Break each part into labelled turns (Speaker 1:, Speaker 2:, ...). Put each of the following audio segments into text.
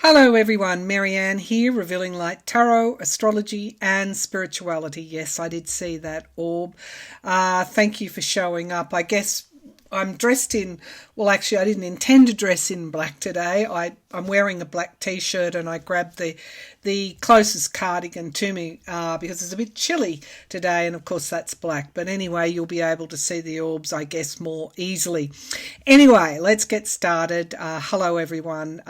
Speaker 1: Hello everyone, Maryann here, revealing light tarot, astrology and spirituality. Yes, I did see that orb. Thank you for showing up. I guess I'm dressed in, well actually I didn't intend to dress in black today. I'm wearing a black t-shirt and I grabbed the closest cardigan to me because it's a bit chilly today, and of course that's black. But anyway, you'll be able to see the orbs, I guess, more easily. Anyway, let's get started. Hello everyone.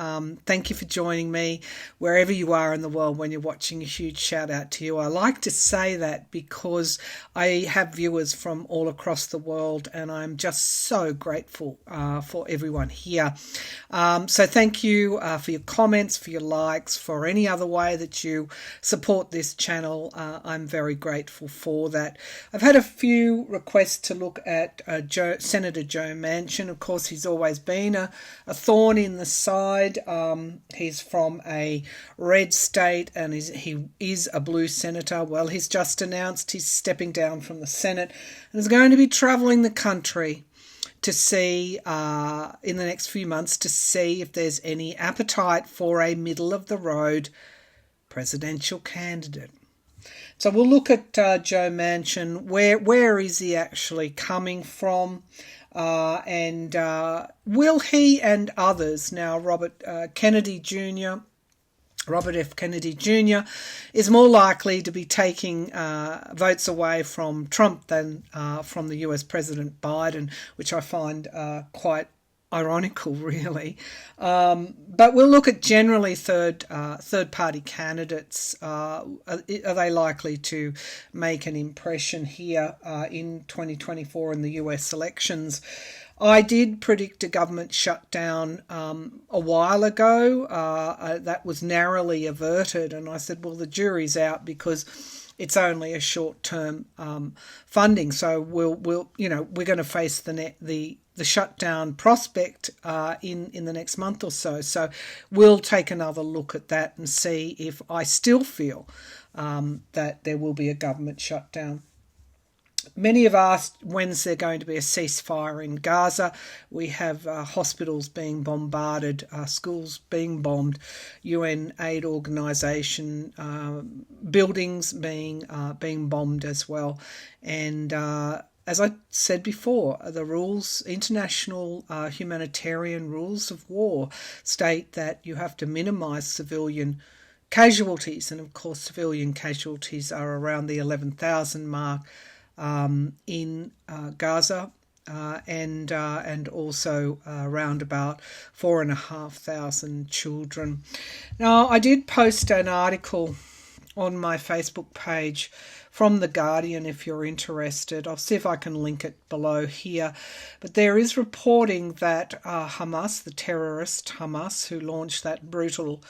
Speaker 1: Thank you for joining me wherever you are in the world when you're watching. A huge shout out to you. I like to say that because I have viewers from all across the world and I'm just so grateful for everyone here. So thank you for your comments, for your likes, for any other way that you support this channel. I'm very grateful for that. I've had a few requests to look at Senator Joe Manchin. Of course, he's always been a thorn in the side. He's from a red state and he is a blue senator. Well, he's just announced he's stepping down from the Senate and is going to be travelling the country to see, in the next few months, to see if there's any appetite for a middle-of-the-road presidential candidate. So we'll look at Joe Manchin. Where is he actually coming from? And will he and others, now Robert F. Kennedy Jr. is more likely to be taking votes away from Trump than from the US President Biden, which I find quite ironical, really. But we'll look at generally third-party candidates. Are they likely to make an impression here in 2024 in the US elections? I did predict a government shutdown a while ago. That was narrowly averted, and I said, well, the jury's out because it's only a short-term funding. So we're going to face the shutdown prospect in the next month or so. So we'll take another look at that and see if I still feel that there will be a government shutdown. Many have asked when's there going to be a ceasefire in Gaza. We have hospitals being bombarded, schools being bombed, UN aid organisation buildings being bombed as well. And as I said before, the rules, international humanitarian rules of war state that you have to minimise civilian casualties. And of course, civilian casualties are around the 11,000 mark in Gaza, and also around about 4,500 children. Now, I did post an article on my Facebook page from The Guardian if you're interested. I'll see if I can link it below here. But there is reporting that Hamas, the terrorist Hamas, who launched that brutal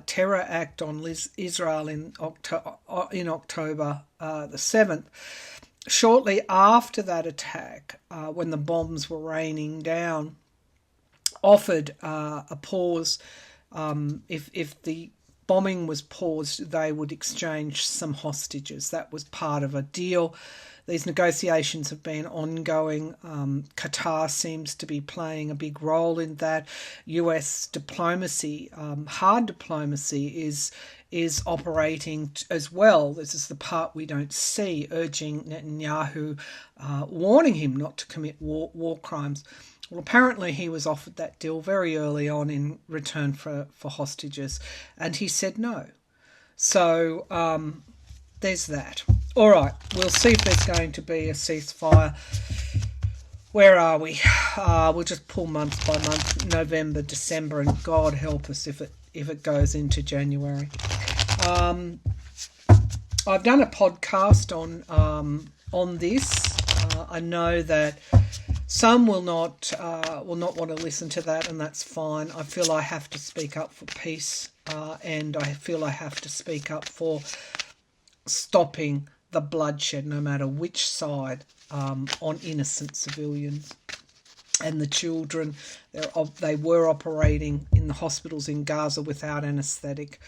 Speaker 1: terror act on Israel in October the 7th, shortly after that attack, when the bombs were raining down, offered a pause. If the bombing was paused, they would exchange some hostages. That was part of a deal. These negotiations have been ongoing. Qatar seems to be playing a big role in that. US diplomacy, hard diplomacy, is operating as well. This is the part we don't see, urging Netanyahu, warning him not to commit war crimes. Well, apparently he was offered that deal very early on in return for hostages, and he said no. So there's that. All right, we'll see if there's going to be a ceasefire. Where are we? We'll just pull month by month, November, December, and God help us if it goes into January. I've done a podcast on this. I know that some will not want to listen to that, and that's fine. I feel I have to speak up for peace, and I feel I have to speak up for stopping the bloodshed, no matter which side, on innocent civilians. And the children, they were operating in the hospitals in Gaza without anaesthetic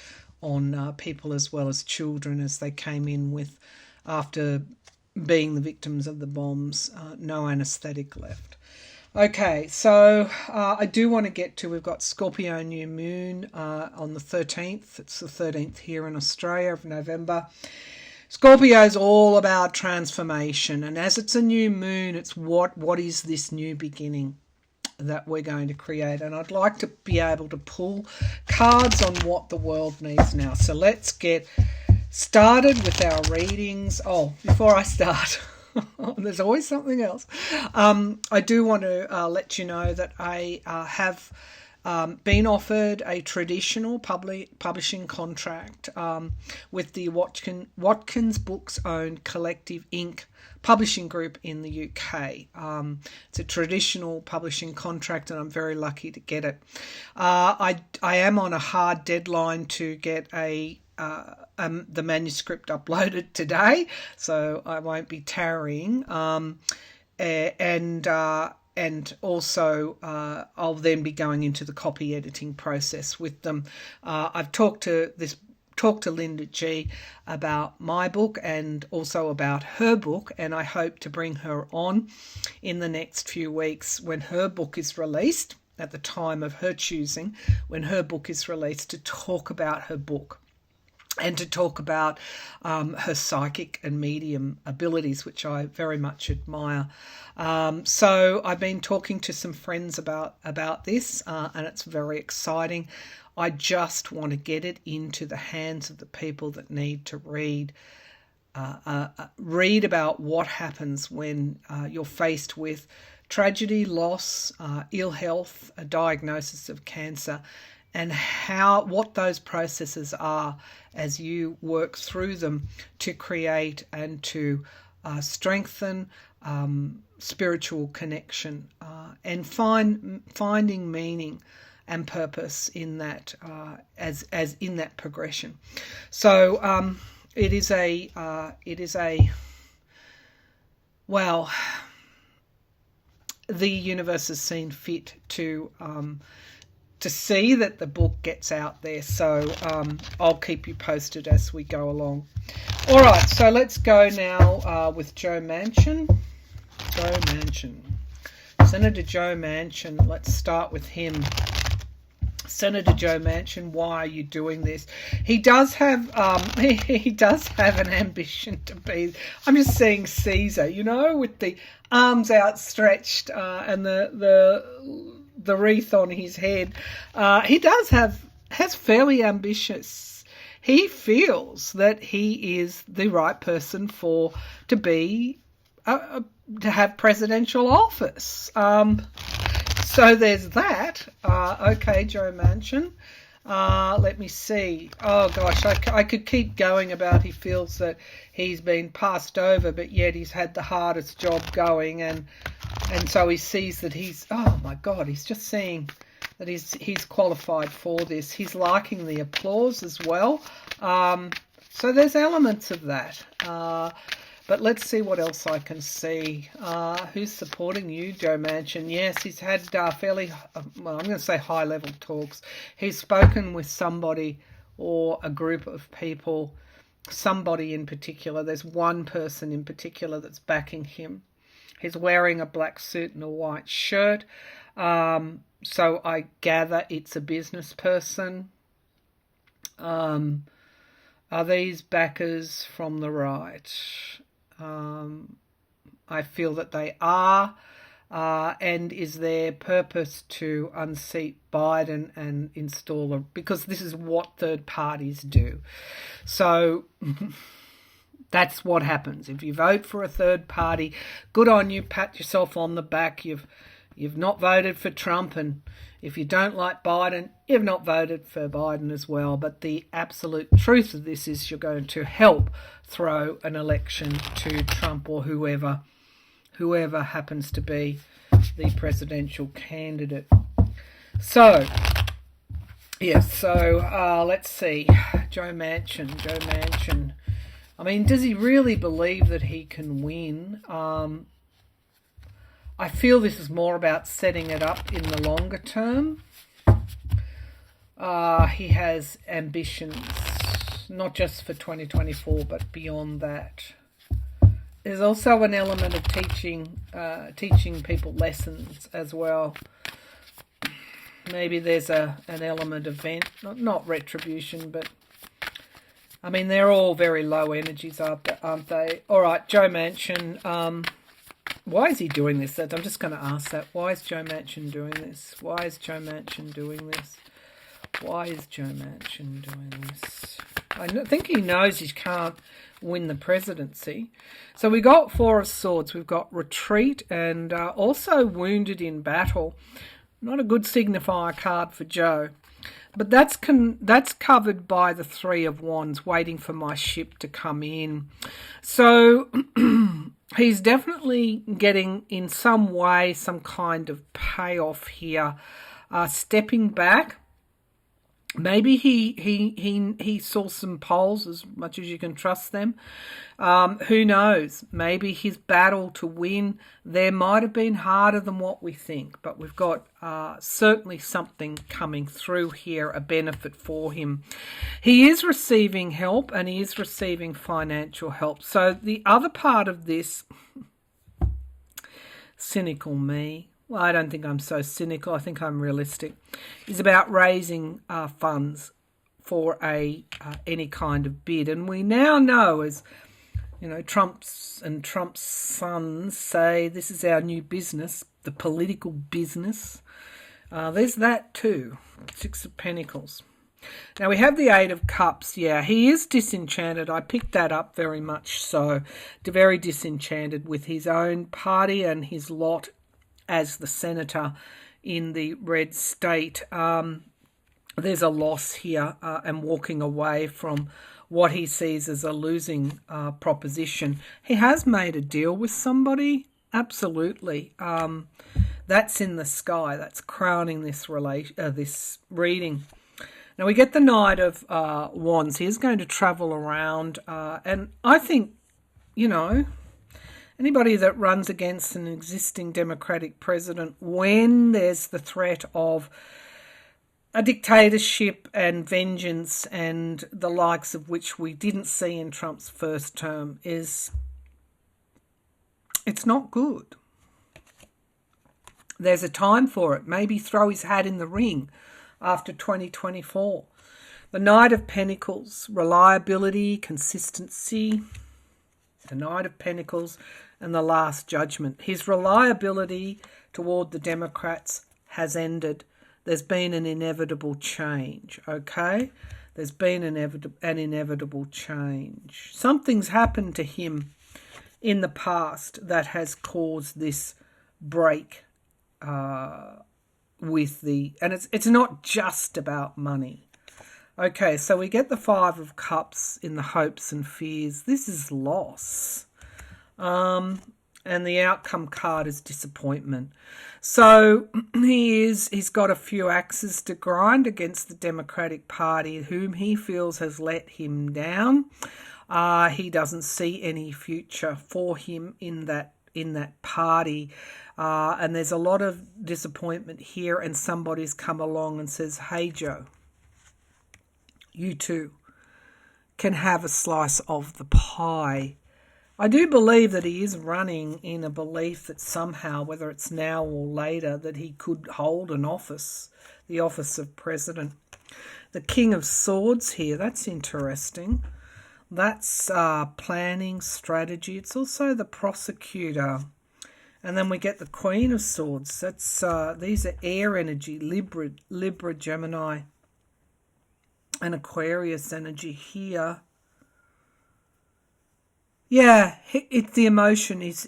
Speaker 1: on people as well as children as they came in with, after being the victims of the bombs, no anaesthetic left. Okay, so I do want to get to, we've got Scorpio New Moon on the 13th. It's the 13th here in Australia of November. Scorpio is all about transformation, and as it's a new moon, it's what is this new beginning that we're going to create. And I'd like to be able to pull cards on what the world needs now. So let's get started with our readings. Oh, before I start, there's always something else. I do want to let you know that I have been offered a traditional publishing contract with the Watkins Books owned Collective Inc. publishing group in the UK. It's a traditional publishing contract, and I'm very lucky to get it. I am on a hard deadline to get the manuscript uploaded today, so I won't be tarrying. And also I'll then be going into the copy editing process with them. I've talked to Linda G about my book and also about her book, and I hope to bring her on in the next few weeks when her book is released, at the time of her choosing, when her book is released, to talk about her book and to talk about her psychic and medium abilities, which I very much admire. So I've been talking to some friends about this, and it's very exciting. I just want to get it into the hands of the people that need to read about what happens when you're faced with tragedy, loss, ill health, a diagnosis of cancer, and what those processes are as you work through them to create and to strengthen spiritual connection and finding meaning and purpose in that as in that progression. So it is a well, the universe has seen fit to see that the book gets out there. So I'll keep you posted as we go along. All right, so let's go now with Joe Manchin. Senator Joe Manchin. Let's start with him. Senator Joe Manchin, why are you doing this? He does have he does have an ambition to be, I'm just seeing Caesar, with the arms outstretched and the wreath on his head. He has fairly ambitious. He feels that he is the right person to be to have presidential office. So there's that. Okay, Joe Manchin. Let me see. Oh gosh, I could keep going about he feels that he's been passed over, but yet he's had the hardest job going, and so he sees that he's just seeing that he's qualified for this. He's liking the applause as well. So there's elements of that. But let's see what else I can see. Who's supporting you, Joe Manchin? Yes, he's had fairly, I'm going to say high-level talks. He's spoken with somebody or a group of people, somebody in particular. There's one person in particular that's backing him. He's wearing a black suit and a white shirt. So I gather it's a business person. Are these backers from the right? I feel that they are, and is their purpose to unseat Biden and install because this is what third parties do. So that's what happens. If you vote for a third party, good on you, pat yourself on the back. You've not voted for Trump, and if you don't like Biden, you've not voted for Biden as well. But the absolute truth of this is you're going to help throw an election to Trump or whoever happens to be the presidential candidate. So, yes, so let's see. Joe Manchin. I mean, does he really believe that he can win? I feel this is more about setting it up in the longer term. He has ambitions, not just for 2024, but beyond that. There's also an element of teaching people lessons as well. Maybe there's an element of not retribution, but I mean, they're all very low energies, aren't they? All right, Joe Manchin. Why is he doing this? I'm just going to ask that. Why is Joe Manchin doing this? Why is Joe Manchin doing this? Why is Joe Manchin doing this? I think he knows he can't win the presidency. So we got Four of Swords. We've got retreat and also wounded in battle. Not a good signifier card for Joe. But that's covered by the Three of Wands, waiting for my ship to come in. So he's definitely getting, in some way, some kind of payoff here. Stepping back. Maybe he saw some polls, as much as you can trust them. Who knows? Maybe his battle to win there might have been harder than what we think. But we've got certainly something coming through here, a benefit for him. He is receiving help and he is receiving financial help. So the other part of this, cynical me, well, I don't think I'm so cynical. I think I'm realistic. Is about raising funds for any kind of bid, and we now know, as you know, Trump's sons say, this is our new business, the political business. There's that too. Six of Pentacles. Now we have the Eight of Cups. Yeah, he is disenchanted. I picked that up very much so. Very disenchanted with his own party and his lot as the senator in the red state. There's a loss here and walking away from what he sees as a losing proposition. He has made a deal with somebody, absolutely. That's in the sky. That's crowning this reading. Now we get the Knight of Wands. He's going to travel around, and I think, you know, anybody that runs against an existing democratic president, when there's the threat of a dictatorship and vengeance and the likes of which we didn't see in Trump's first term, it's not good. There's a time for it. Maybe throw his hat in the ring after 2024. The Knight of Pentacles, reliability, consistency. The Knight of Pentacles and the Last Judgment. His reliability toward the Democrats has ended. There's been an inevitable change, okay? There's been an inevitable change. Something's happened to him in the past that has caused this break with the... And it's not just about money. Okay, so we get the Five of Cups in the hopes and fears. This is loss. And the outcome card is disappointment. So he's got a few axes to grind against the Democratic Party, whom he feels has let him down. He doesn't see any future for him in that party. And there's a lot of disappointment here, and somebody's come along and says, hey, Joe, you too can have a slice of the pie. I do believe that he is running in a belief that somehow, whether it's now or later, that he could hold an office, the office of president. The King of Swords here, that's interesting. That's planning, strategy. It's also the prosecutor. And then we get the Queen of Swords. That's these are air energy, Libra, Gemini, and Aquarius energy here. Yeah, it's the emotion. He's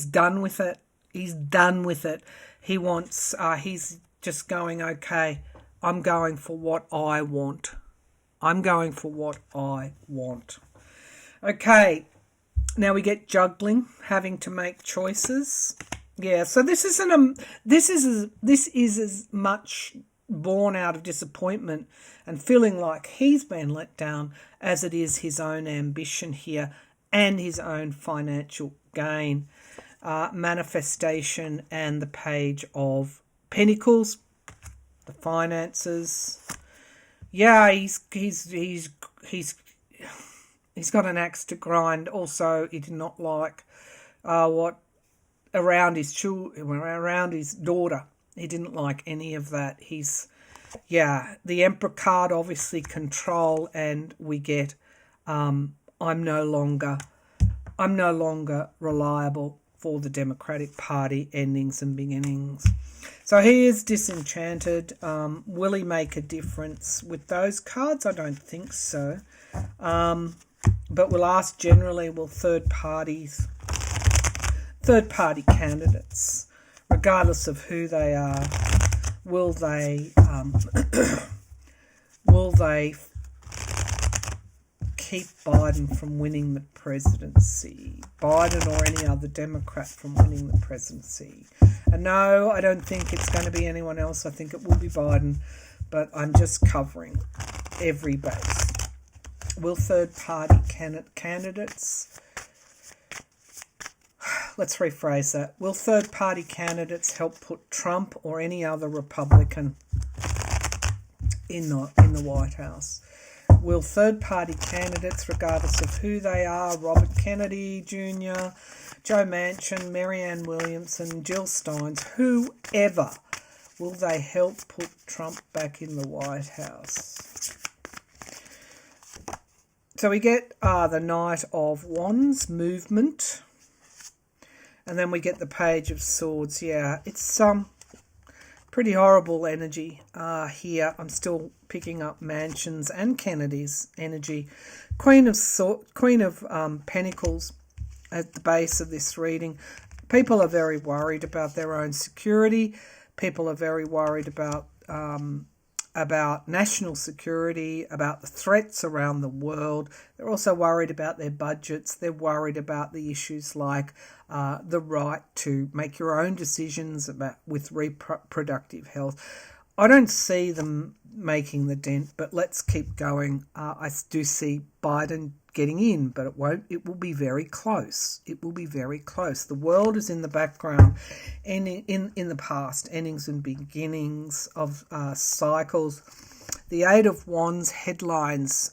Speaker 1: done with it. He's done with it. He wants. He's just going, okay, I'm going for what I want. I'm going for what I want. Okay, now we get juggling, having to make choices. Yeah, so this is as much born out of disappointment and feeling like he's been let down as it is his own ambition here and his own financial gain. Manifestation and the Page of Pentacles, the finances. Yeah, he's He's got an axe to grind. Also, he did not like what around his around his daughter. He didn't like any of that. The Emperor card, obviously control, and we get I'm no longer reliable for the Democratic Party, endings and beginnings. So he is disenchanted. Will he make a difference with those cards? I don't think so. But we'll ask generally, will third-party candidates, regardless of who they are, will they keep Biden from winning the presidency? Biden or any other Democrat from winning the presidency? And no, I don't think it's going to be anyone else. I think it will be Biden, but I'm just covering every base. Will third-party candidates... Let's rephrase that. Will third-party candidates help put Trump or any other Republican in the White House? Will third-party candidates, regardless of who they are, Robert Kennedy Jr., Joe Manchin, Maryann Williamson, Jill Steins, whoever, will they help put Trump back in the White House? So we get the Knight of Wands, movement. And then we get the Page of Swords. Yeah, it's pretty horrible energy here. I'm still picking up Manchin's and Kennedy's energy. Queen of Pentacles at the base of this reading. People are very worried about their own security. People are very worried about national security, about the threats around the world. They're also worried about their budgets. They're worried about the issues like the right to make your own decisions with reproductive health. I don't see them making the dent, but let's keep going. I do see Biden getting in, but it will be very close. It will be very close. The world is in the background, and in the past, endings and beginnings of cycles. The Eight of Wands headlines,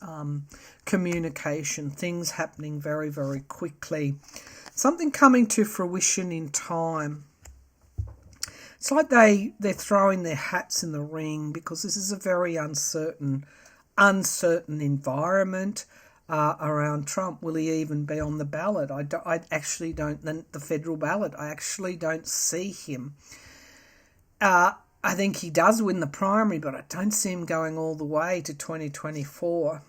Speaker 1: communication, things happening very, very quickly. Something coming to fruition in time. It's like they're throwing their hats in the ring because this is a very uncertain environment around Trump. Will he even be on the ballot? I actually don't, the federal ballot, I actually don't see him. I think he does win the primary, but I don't see him going all the way to 2024.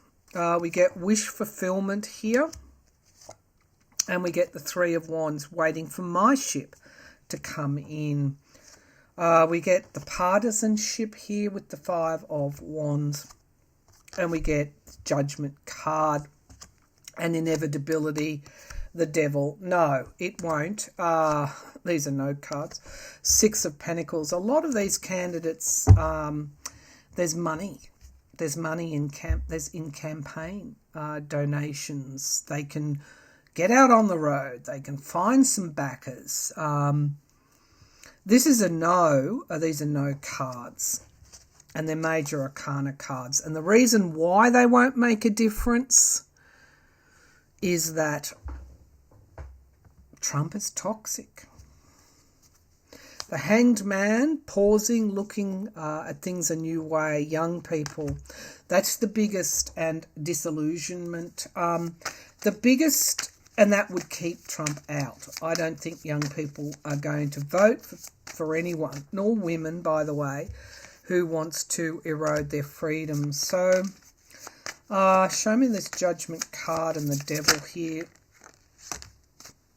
Speaker 1: We get wish fulfillment here. And we get the Three of Wands, waiting for my ship to come in. We get the partisanship here with the Five of Wands. And we get the Judgment card and inevitability, the Devil. No, it won't. These are no cards. Six of Pentacles. A lot of these candidates, there's money. There's money in campaign donations. They can get out on the road. They can find some backers. This is a no. These are no cards. And they're major arcana cards. And the reason why they won't make a difference is that Trump is toxic. The Hanged Man, pausing, looking at things a new way, young people. That's the biggest, and disillusionment. The biggest, and that would keep Trump out. I don't think young people are going to vote for anyone, nor women, by the way, who wants to erode their freedom. So, show me this Judgment card and the Devil here.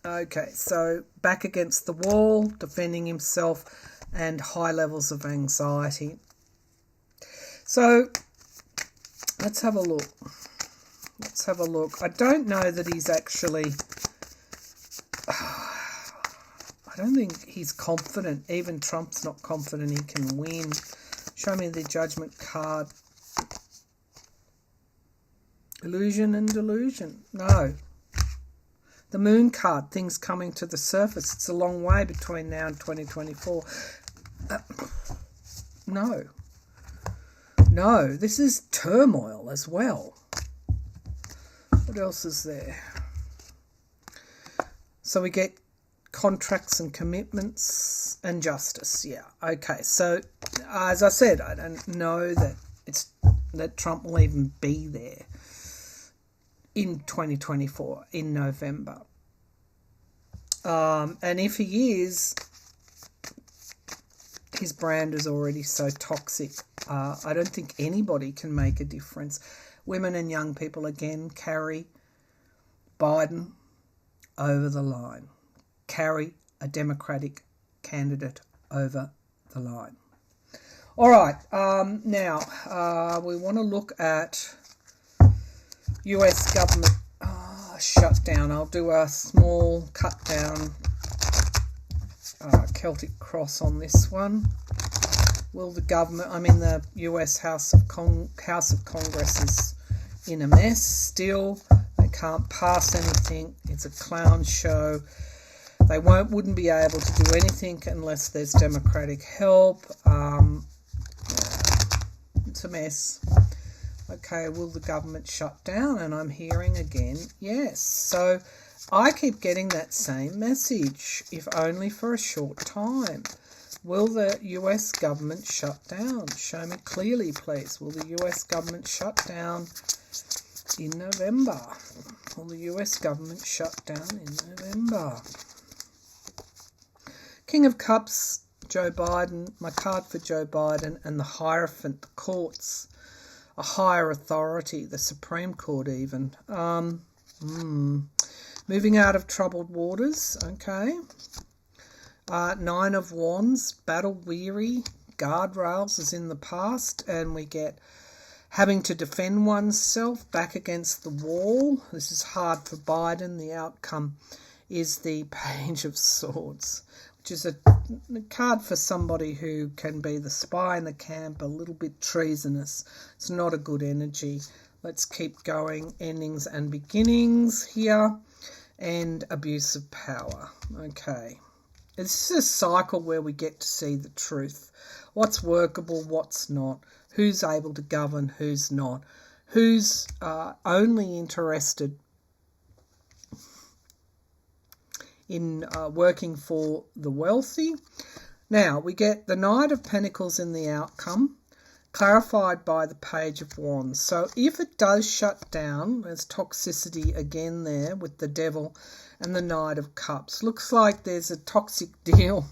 Speaker 1: Okay, so back against the wall, defending himself, and high levels of anxiety. So, let's have a look. Let's have a look. I don't know that he's actually... I don't think he's confident. Even Trump's not confident he can win. Show me the Judgment card. Illusion and delusion. No. The Moon card, things coming to the surface. It's a long way between now and 2024. No. No, this is turmoil as well. What else is there? So we get contracts and commitments and justice. Yeah, okay. So as I said, I don't know that Trump will even be there in 2024 in November. And if he is, his brand is already so toxic. I don't think anybody can make a difference. Women and young people again carry Biden over the line. Carry a Democratic candidate over the line. All right, now we want to look at US government shutdown. I'll do a small cut down Celtic cross on this one. Will the government, the US House of Congress is in a mess still. They can't pass anything. It's a clown show. They wouldn't be able to do anything unless there's Democratic help. It's a mess. Okay, will the government shut down? And I'm hearing again, yes. So I keep getting that same message, if only for a short time. Will the US government shut down? Show me clearly, please. Will the US government shut down in November? Will the US government shut down in November? King of Cups, Joe Biden, my card for Joe Biden, and the Hierophant, the courts, a higher authority, the Supreme Court even. Moving out of troubled waters, okay. Nine of Wands, battle weary, guardrails is in the past, and we get having to defend oneself back against the wall. This is hard for Biden. The outcome is the Page of Swords, which is a card for somebody who can be the spy in the camp, a little bit treasonous. It's not a good energy. Let's keep going. Endings and beginnings here, and abuse of power. Okay. It's a cycle where we get to see the truth. What's workable, what's not. Who's able to govern, who's not. Who's only interested in working for the wealthy. Now, we get the Knight of Pentacles in the outcome, clarified by the Page of Wands. So if it does shut down, there's toxicity again there with the Devil and the Knight of Cups. Looks like there's a toxic deal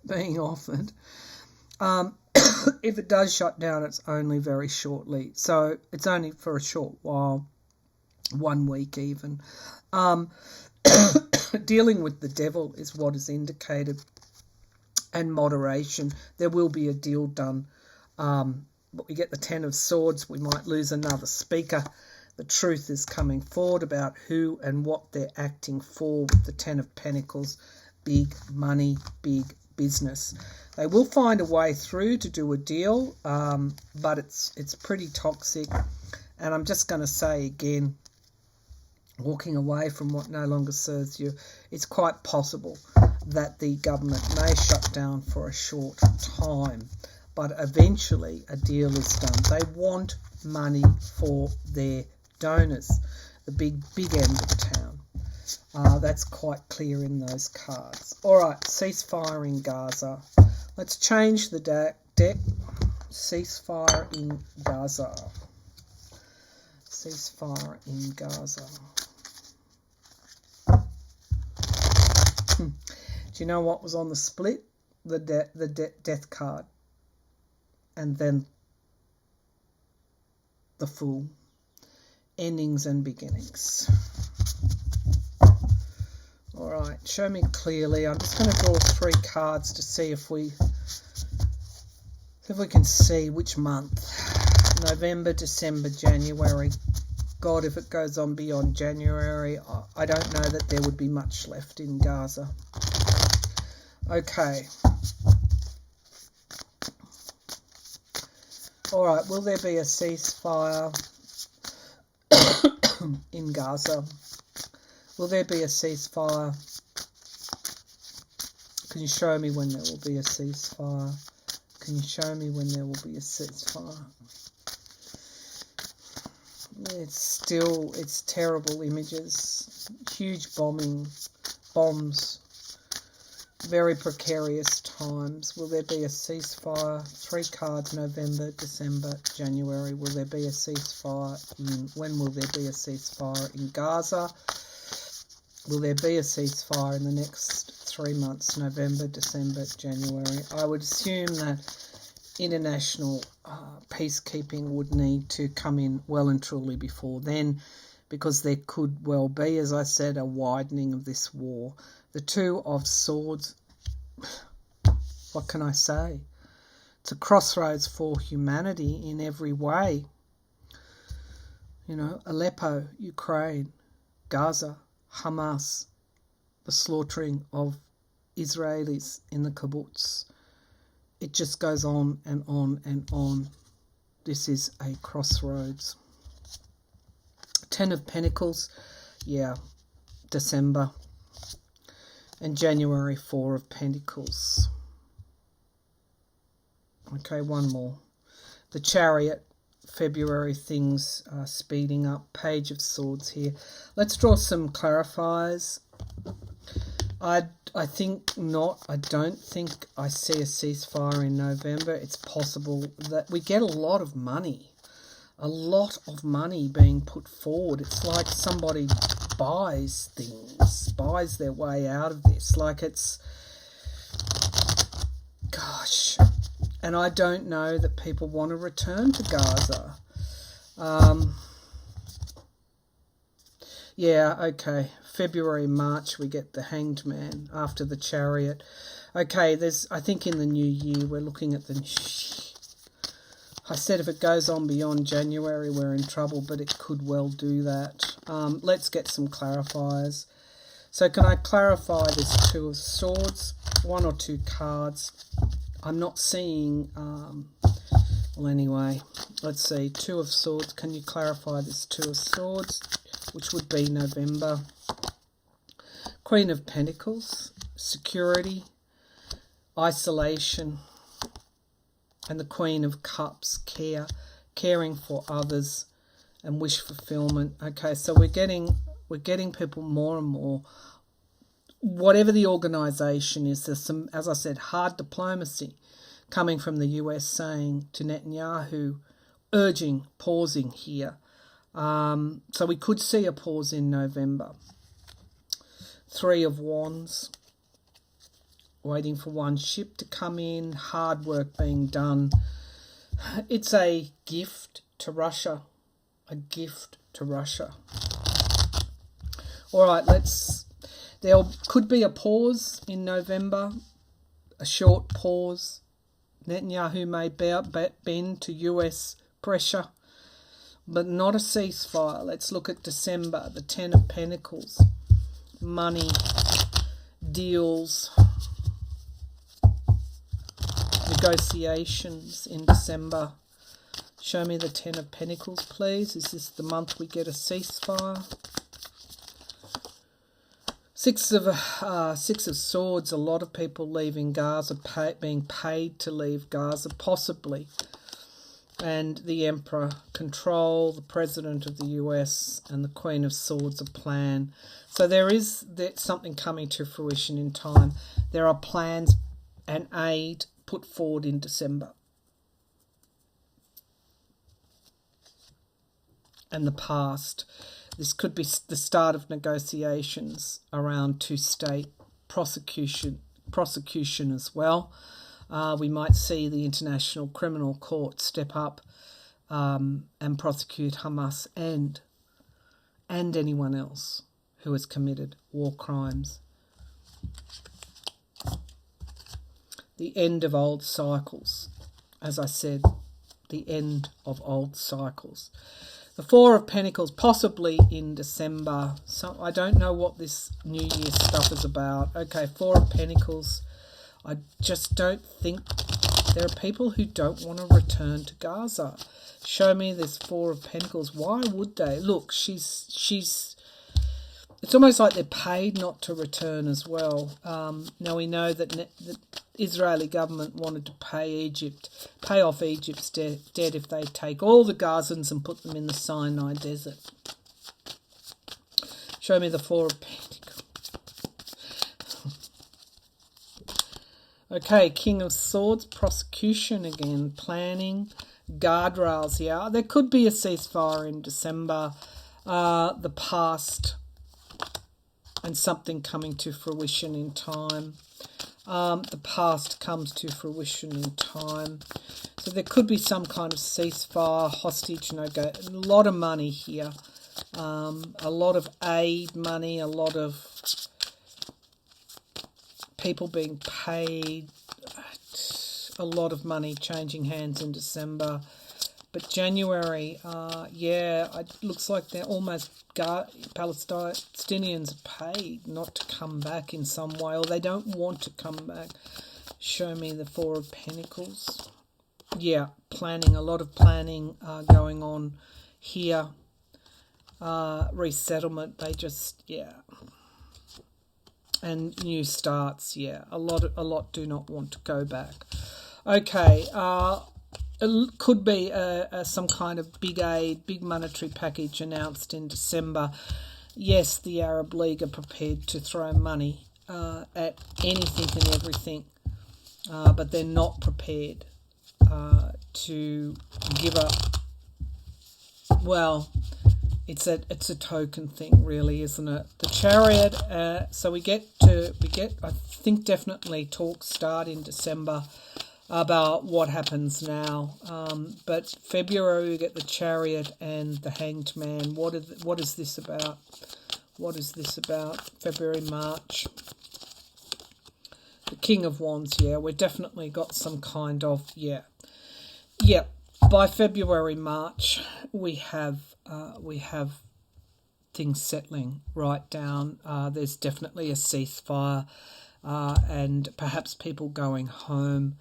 Speaker 1: being offered. If it does shut down, it's only very shortly. So it's only for a short while, 1 week even. Dealing with the Devil is what is indicated, and moderation. There will be a deal done. But we get the Ten of Swords. We might lose another speaker. The truth is coming forward about who and what they're acting for with the Ten of Pentacles. Big money, big business. They will find a way through to do a deal, but it's pretty toxic. And I'm just going to say again, walking away from what no longer serves you, it's quite possible that the government may shut down for a short time, but eventually a deal is done. They want money for their donors, the big end of town. That's quite clear in those cards. All right, ceasefire in Gaza. Let's change the deck. Ceasefire in Gaza. Ceasefire in Gaza. Do you know what was on the split? The death card. And then the Fool. Endings and beginnings. All right, show me clearly. I'm just going to draw 3 cards to see if we can see which month. November, December, January. God, if it goes on beyond January, I don't know that there would be much left in Gaza. Okay. All right, will there be a ceasefire in Gaza? Will there be a ceasefire? Can you show me when there will be a ceasefire? Can you show me when there will be a ceasefire? it's terrible images, huge bombs, very precarious times. Will there be a ceasefire? 3 cards: November, December, January. Will there be a ceasefire when will there be a ceasefire in Gaza? Will there be a ceasefire in the next 3 months, November, December, January? I would assume that international peacekeeping would need to come in well and truly before then, because there could well be, as I said, a widening of this war. The 2 of Swords, what can I say? It's a crossroads for humanity in every way. You know, Aleppo, Ukraine, Gaza, Hamas, the slaughtering of Israelis in the kibbutz. It just goes on and on and on. This is a crossroads. 10 of Pentacles, yeah, December. And January, 4 of Pentacles. Okay, one more. The Chariot, February, things are speeding up. Page of Swords here. Let's draw some clarifiers. I think not. I don't think I see a ceasefire in November. It's possible that we get a lot of money being put forward. It's like somebody buys things, buys their way out of this. Like it's, gosh. And I don't know that people want to return to Gaza. Yeah, okay. February, March, we get the Hanged Man after the Chariot. Okay, I think in the new year, we're looking at I said if it goes on beyond January, we're in trouble, but it could well do that. Let's get some clarifiers. So can I clarify this 2 of Swords? 1 or 2 cards. I'm not seeing... well, anyway, let's see. 2 of Swords. Can you clarify this 2 of Swords, which would be November? Queen of Pentacles, security, isolation, and the Queen of Cups, caring for others, and wish fulfillment. Okay, so we're getting people more and more. Whatever the organisation is, there's some, as I said, hard diplomacy coming from the US saying to Netanyahu, pausing here. So we could see a pause in November. 3 of Wands, waiting for one ship to come in, hard work being done. It's a gift to Russia. A gift to Russia. All right, there could be a pause in November, a short pause. Netanyahu may bend to US pressure, but not a ceasefire. Let's look at December, the 10 of Pentacles. Money, deals, negotiations in December. Show me the 10 of Pentacles, please. Is this the month we get a ceasefire? 6 of Swords, a lot of people leaving Gaza, being paid to leave Gaza, possibly. And the Emperor, control, the President of the US, and the Queen of Swords, a plan. So there's something coming to fruition in time. There are plans and aid put forward in December. And the past. This could be the start of negotiations around two-state prosecution as well. We might see the International Criminal Court step up and prosecute Hamas and anyone else who has committed war crimes. The end of old cycles. As I said, the end of old cycles. The 4 of Pentacles, possibly in December. So I don't know what this New Year stuff is about. Okay, 4 of Pentacles. I just don't think there are people who don't want to return to Gaza. Show me this 4 of Pentacles. Why would they? Look, she's. It's almost like they're paid not to return as well. Now we know that Israeli government wanted to pay off Egypt's debt if they take all the Gazans and put them in the Sinai desert. Show me the Four of Pentacles. Okay, King of Swords, prosecution again, planning, guardrails. Yeah, there could be a ceasefire in December. The past and something coming to fruition in time. The past comes to fruition in time. So there could be some kind of ceasefire, hostage, no-go. A lot of money here. A lot of aid money, a lot of people being paid, a lot of money changing hands in December. But January, it looks like they're almost Palestinians are paid not to come back in some way, or they don't want to come back. Show me the Four of Pentacles. Yeah, planning, a lot of planning going on here. Resettlement, and new starts. A lot do not want to go back. Okay, it could be some kind of big aid, big monetary package announced in December. Yes, the Arab League are prepared to throw money at anything and everything, but they're not prepared to give up. Well, it's a token thing, really, isn't it? The Chariot. So we get. I think definitely talks start in December about what happens now. But February we get the Chariot and the Hanged Man. What is this about? What is this about? February, March. The King of Wands. Yeah, we've definitely got some kind of By February, March, we have things settling right down. There's definitely a ceasefire, and perhaps people going home.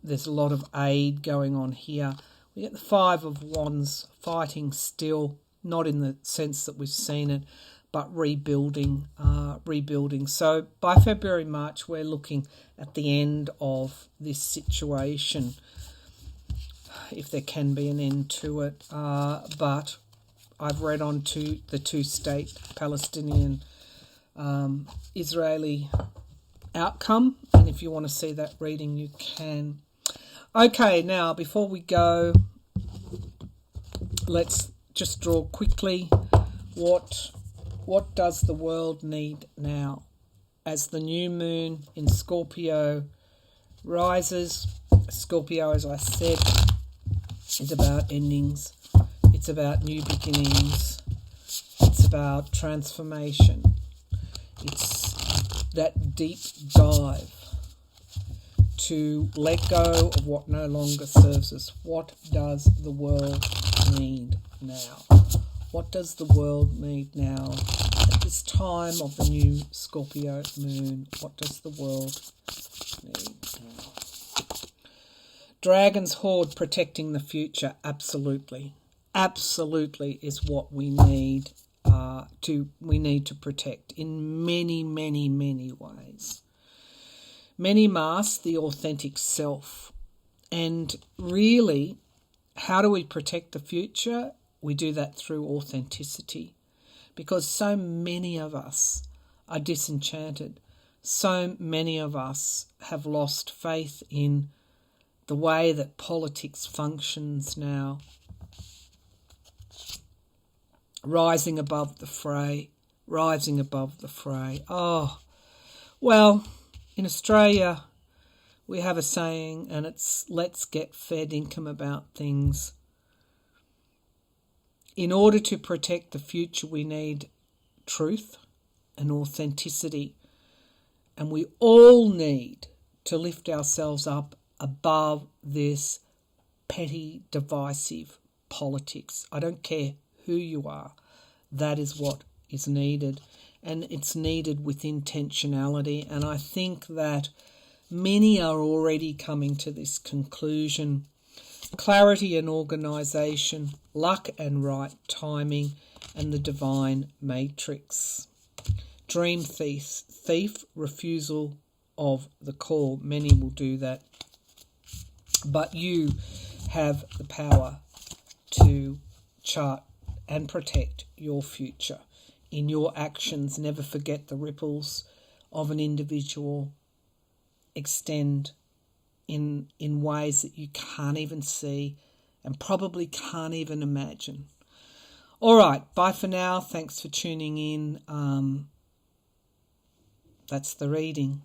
Speaker 1: There's a lot of aid going on here. We get the Five of Wands, fighting still, not in the sense that we've seen it, but rebuilding. So by February, March, we're looking at the end of this situation, if there can be an end to it. But I've read on to the two-state Palestinian Israeli outcome, and if you want to see that reading, you can. Okay, now before we go, let's just draw quickly what does the world need now as the new moon in Scorpio rises. Scorpio, as I said, is about endings. It's about new beginnings. It's about transformation. It's that deep dive to let go of what no longer serves us. What does the world need now? What does the world need now at this time of the new Scorpio moon? What does the world need now? Dragon's Horde, protecting the future. Absolutely is what we need to protect in many ways. Many mask the authentic self, and really, how do we protect the future? We do that through authenticity, because so many of us are disenchanted. So many of us have lost faith in the way that politics functions now. Rising above the fray. Oh, well, in Australia, we have a saying, and it's let's get fair dinkum about things. In order to protect the future, we need truth and authenticity. And we all need to lift ourselves up above this petty, divisive politics. I don't care who you are. That is what is needed. And it's needed with intentionality. And I think that many are already coming to this conclusion. Clarity and organisation, luck and right timing, and the divine matrix. Dream thief, refusal of the call. Many will do that. But you have the power to chart and protect your future in your actions. Never forget the ripples of an individual extend in ways that you can't even see and probably can't even imagine. All right, bye for now. Thanks for tuning in. That's the reading.